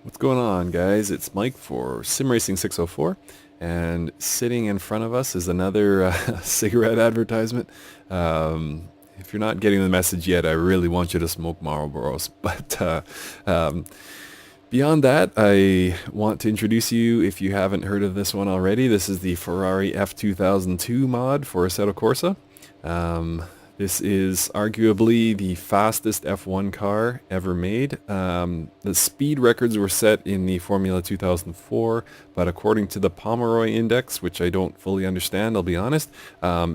What's going on, guys? It's Mike for Sim Racing 604, and sitting in front of us is another cigarette advertisement. If you're not getting the message yet, I really want you to smoke Marlboros. But beyond that, I want to introduce you, if you haven't heard of this one already, this is the Ferrari F2002 mod for Assetto Corsa. This is arguably the fastest F1 car ever made. The speed records were set in the Formula 2004, but according to the Pomeroy Index, which I don't fully understand, I'll be honest,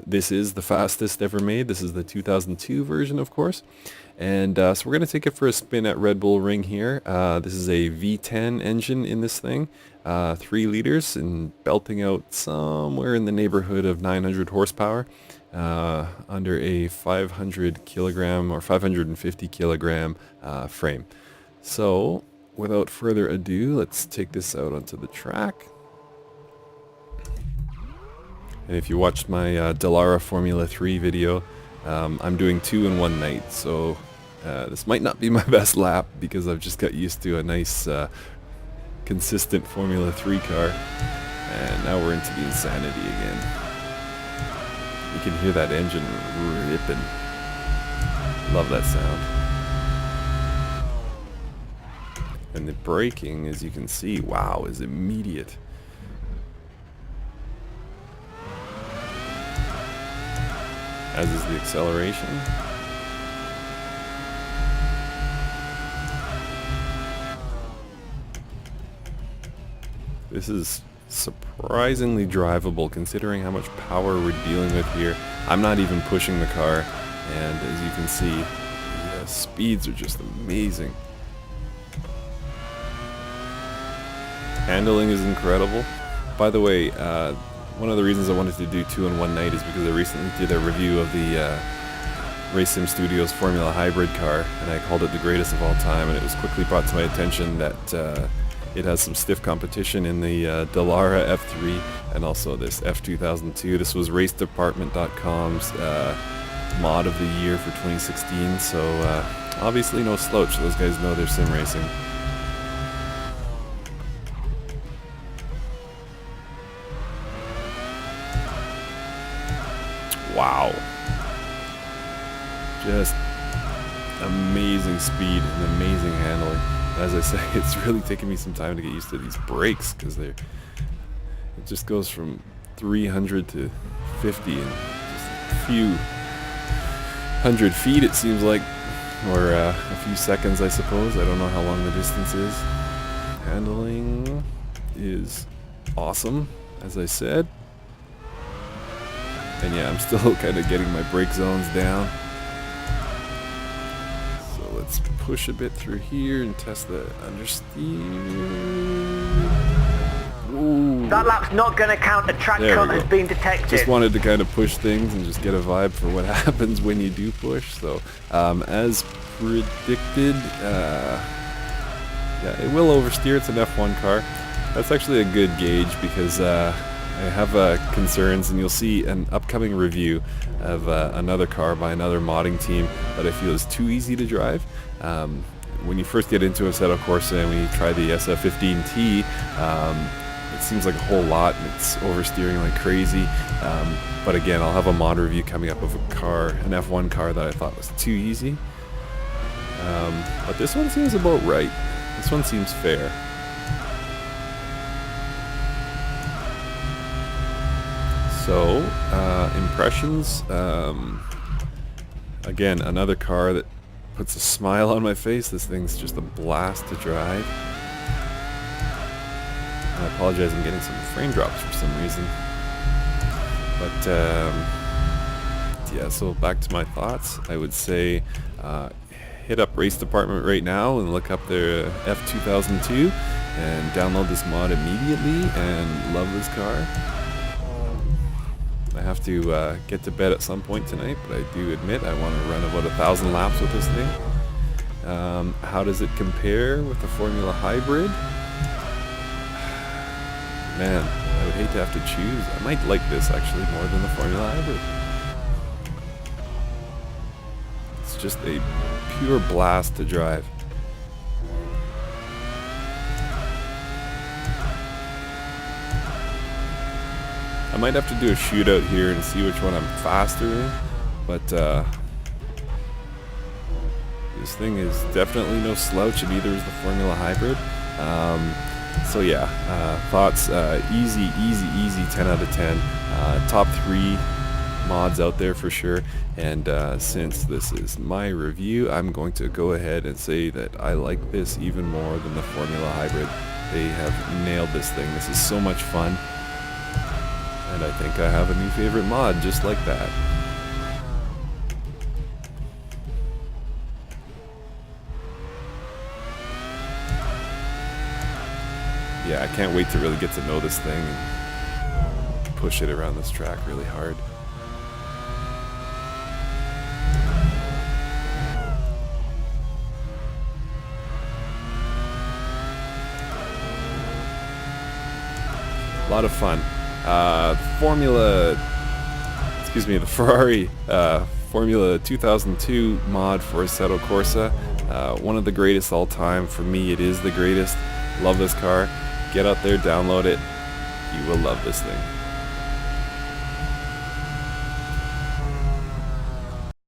this is the fastest ever made. This is the 2002 version, of course. And so we're going to take it for a spin at Red Bull Ring here. This is a V10 engine in this thing, 3 liters, and belting out somewhere in the neighborhood of 900 horsepower. Under a 500 kilogram or 550 kilogram frame. So without further ado, let's take this out onto the track. And if you watched my Dallara Formula 3 video, I'm doing 2 in one night, so this might not be my best lap because I've just got used to a nice consistent Formula 3 car, and now we're into the insanity again. You can hear that engine ripping. Love that sound. And the braking, as you can see, wow, is immediate. As is the acceleration. This is surprisingly drivable considering how much power we're dealing with here. I'm not even pushing the car, and as you can see, the speeds are just amazing. Handling is incredible. By the way, one of the reasons I wanted to do 2 in one night is because I recently did a review of the Race Sim Studios Formula Hybrid car, and I called it the greatest of all time, and it was quickly brought to my attention that it has some stiff competition in the Dallara F3 and also this F2002. This was RaceDepartment.com's mod of the year for 2016, so obviously no slouch. Those guys know their sim racing. Wow. Just amazing speed and amazing handling. As I say, it's really taken me some time to get used to these brakes because it just goes from 300 to 50 in just a few hundred feet, it seems like, or a few seconds, I suppose. I don't know how long the distance is. Handling is awesome, as I said. And yeah, I'm still kind of getting my brake zones down. Let's push a bit through here and test the understeer. Ooh. That lap's not going to count. A track cut has been detected. Just wanted to kind of push things and just get a vibe for what happens when you do push. So, as predicted, yeah, it will oversteer. It's an F1 car. That's actually a good gauge because I have concerns, and you'll see an upcoming review of another car by another modding team that I feel is too easy to drive. When you first get into Assetto Corsa and when you try the SF15T, it seems like a whole lot and it's oversteering like crazy. But again, I'll have a mod review coming up of a car, an F1 car that I thought was too easy. But this one seems about right. This one seems fair. So, impressions, again, another car that puts a smile on my face. This thing's just a blast to drive. And I apologize, I'm getting some frame drops for some reason. But, yeah, so back to my thoughts. I would say, hit up Race Department right now and look up their F2002 and download this mod immediately and love this car. I have to get to bed at some point tonight, but I do admit I want to run about 1,000 laps with this thing. How does it compare with the Formula Hybrid? Man, I would hate to have to choose. I might like this actually more than the Formula Hybrid. It's just a pure blast to drive. might have to do a shootout here and see which one I'm faster in, but this thing is definitely no slouch, and neither is the Formula Hybrid. So yeah, thoughts, easy 10 out of 10. Top 3 mods out there for sure, and since this is my review, I'm going to go ahead and say that I like this even more than the Formula Hybrid. They have nailed this thing. This is so much fun, and I think I have a new favorite mod just like that. Yeah, I can't wait to really get to know this thing and push it around this track really hard. A lot of fun. The Ferrari Formula 2002 mod for Assetto Corsa. One of the greatest all time. For me, it is the greatest. Love this car. Get out there, download it. You will love this thing.